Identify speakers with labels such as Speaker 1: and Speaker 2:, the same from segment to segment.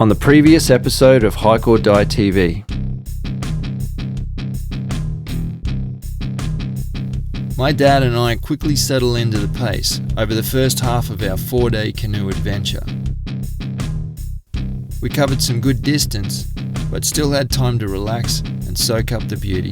Speaker 1: On the previous episode of HikeordieTV. My dad and I quickly settle into the pace over the first half of our 4-day canoe adventure. We covered some good distance, but still had time to relax and soak up the beauty.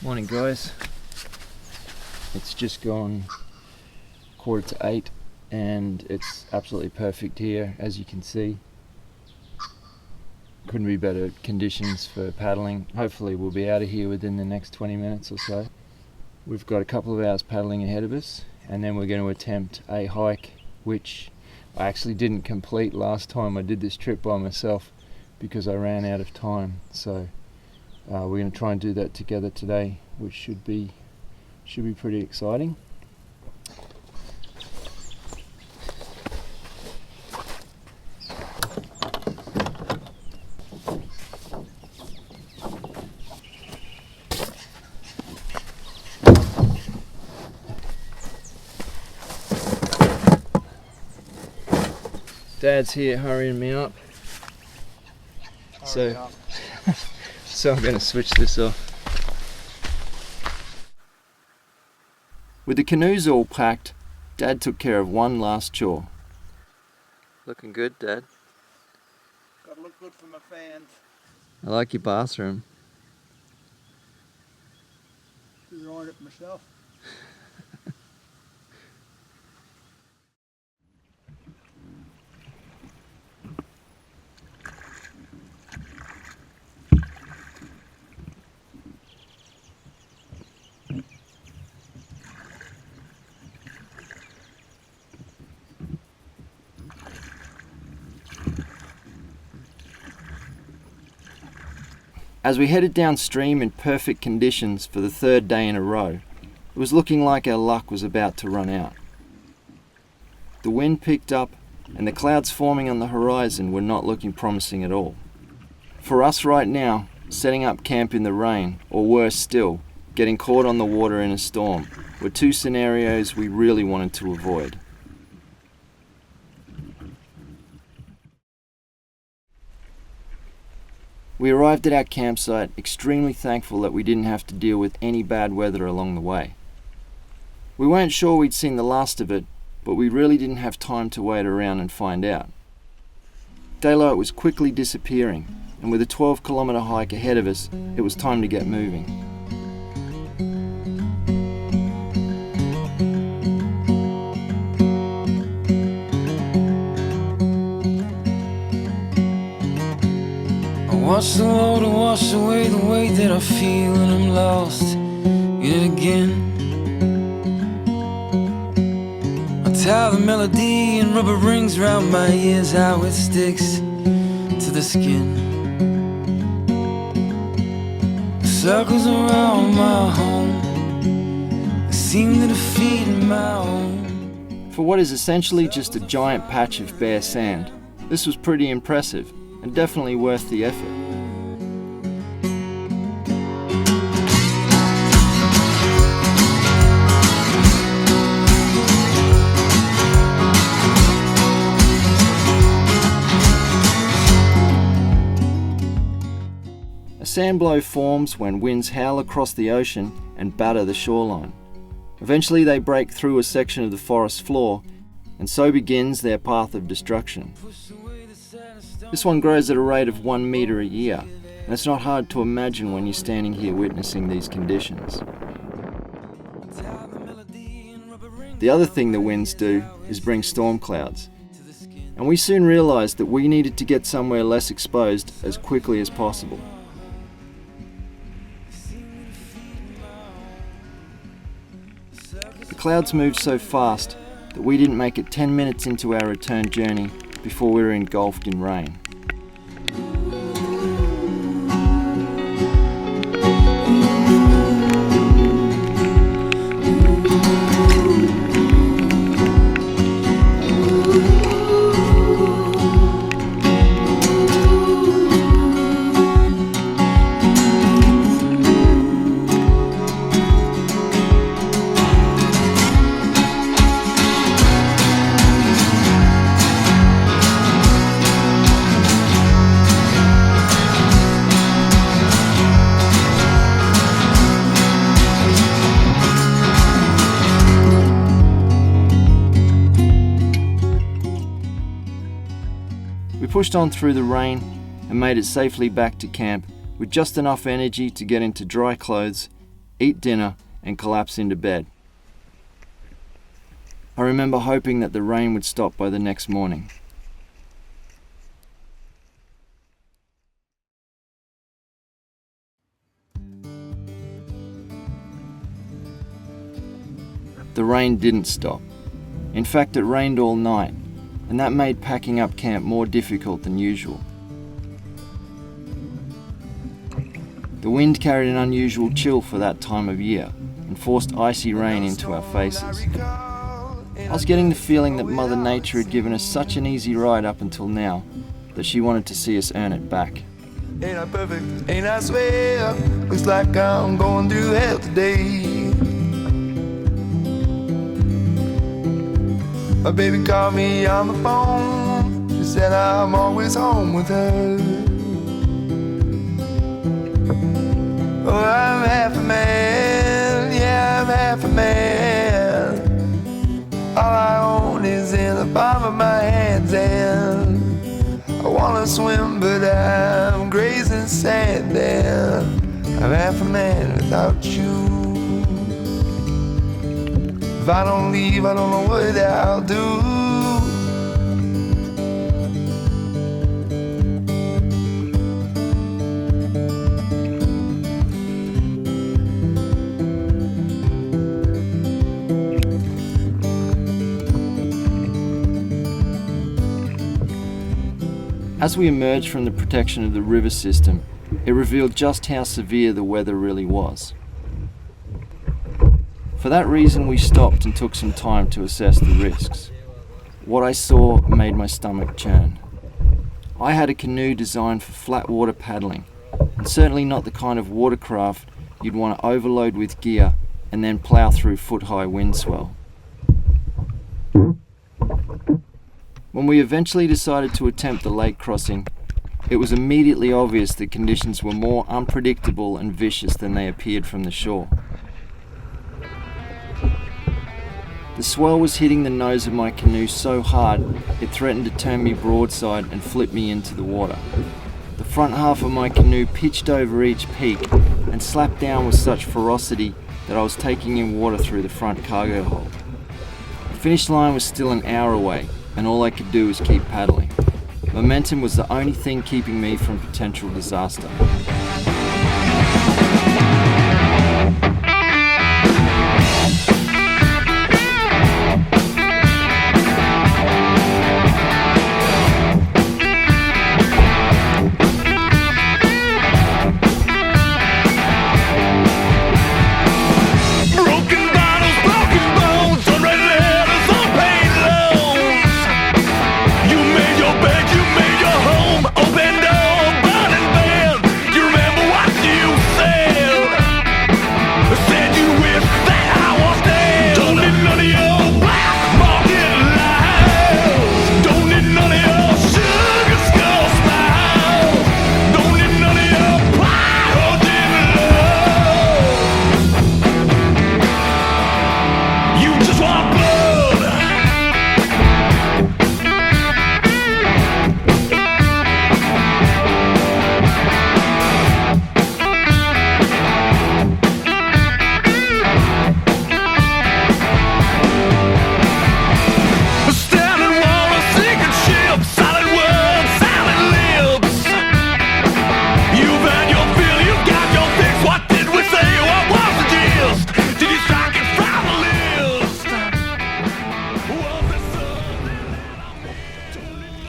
Speaker 1: Morning guys, it's just gone 7:45 and it's absolutely perfect here, as you can see. Couldn't be better conditions for paddling. Hopefully we'll be out of here within the next 20 minutes or so. We've got a couple of hours paddling ahead of us, and then we're going to attempt a hike which I actually didn't complete last time I did this trip by myself because I ran out of time. So we're going to try and do that together today, which should be pretty exciting. Dad's here hurrying me up. So I'm going to switch this off. With the canoes all packed, Dad took care of one last chore. Looking good, Dad.
Speaker 2: Gotta look good for my fans.
Speaker 1: I like your bathroom.
Speaker 2: Designed it myself.
Speaker 1: As we headed downstream in perfect conditions for the 3rd day in a row, it was looking like our luck was about to run out. The wind picked up and the clouds forming on the horizon were not looking promising at all. For us right now, setting up camp in the rain, or worse still, getting caught on the water in a storm, were two scenarios we really wanted to avoid. We arrived at our campsite extremely thankful that we didn't have to deal with any bad weather along the way. We weren't sure we'd seen the last of it, but we really didn't have time to wait around and find out. Daylight was quickly disappearing, and with a 12-kilometre hike ahead of us, it was time to get moving.
Speaker 3: Watch the water wash away the way that I feel, and I'm lost in it again. I tie the melody and rubber rings round my ears, how it sticks to the skin. Circles around my home seem to defeat my own.
Speaker 1: For what is essentially just a giant patch of bare sand, this was pretty impressive and definitely worth the effort. A sand blow forms when winds howl across the ocean and batter the shoreline. Eventually they break through a section of the forest floor, and so begins their path of destruction. This one grows at a rate of 1 metre a year, and it's not hard to imagine when you're standing here witnessing these conditions. The other thing the winds do is bring storm clouds, and we soon realised that we needed to get somewhere less exposed as quickly as possible. The clouds moved so fast that we didn't make it 10 minutes into our return journey before we were engulfed in rain. pushed on through the rain and made it safely back to camp with just enough energy to get into dry clothes, eat dinner, and collapse into bed. I remember hoping that the rain would stop by the next morning. The rain didn't stop. In fact, it rained all night, and that made packing up camp more difficult than usual. The wind carried an unusual chill for that time of year and forced icy rain into our faces. I was getting the feeling that Mother Nature had given us such an easy ride up until now that she wanted to see us earn it back.
Speaker 4: Ain't I perfect? Ain't I swear? Looks like I'm going through hell today. My baby called me on the phone. She said I'm always home with her. Oh, I'm half a man, yeah, I'm half a man. All I own is in the palm of my hands, and I wanna swim, but I'm grazing sand, and I'm half a man without you. If I don't leave, I don't know what I'll do.
Speaker 1: As we emerged from the protection of the river system, it revealed just how severe the weather really was. For that reason, we stopped and took some time to assess the risks. What I saw made my stomach churn. I had a canoe designed for flat water paddling, and certainly not the kind of watercraft you'd want to overload with gear and then plough through foot-high wind swell. When we eventually decided to attempt the lake crossing, it was immediately obvious that conditions were more unpredictable and vicious than they appeared from the shore. The swell was hitting the nose of my canoe so hard it threatened to turn me broadside and flip me into the water. The front half of my canoe pitched over each peak and slapped down with such ferocity that I was taking in water through the front cargo hold. The finish line was still an hour away, and all I could do was keep paddling. Momentum was the only thing keeping me from potential disaster.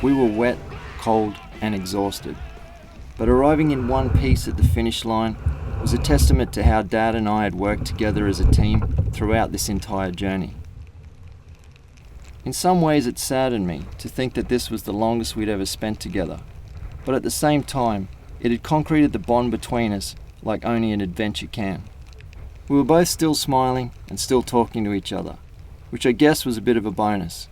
Speaker 1: We were wet, cold, and exhausted, but arriving in one piece at the finish line was a testament to how Dad and I had worked together as a team throughout this entire journey. In some ways it saddened me to think that this was the longest we'd ever spent together, but at the same time, it had concreted the bond between us like only an adventure can. We were both still smiling and still talking to each other, which I guess was a bit of a bonus.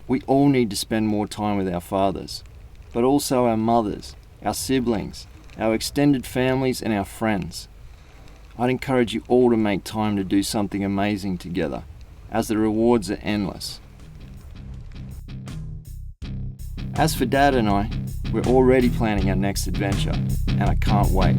Speaker 1: We all need to spend more time with our fathers, but also our mothers, our siblings, our extended families, and our friends. I'd encourage you all to make time to do something amazing together, as the rewards are endless. As for Dad and I, we're already planning our next adventure, and I can't wait.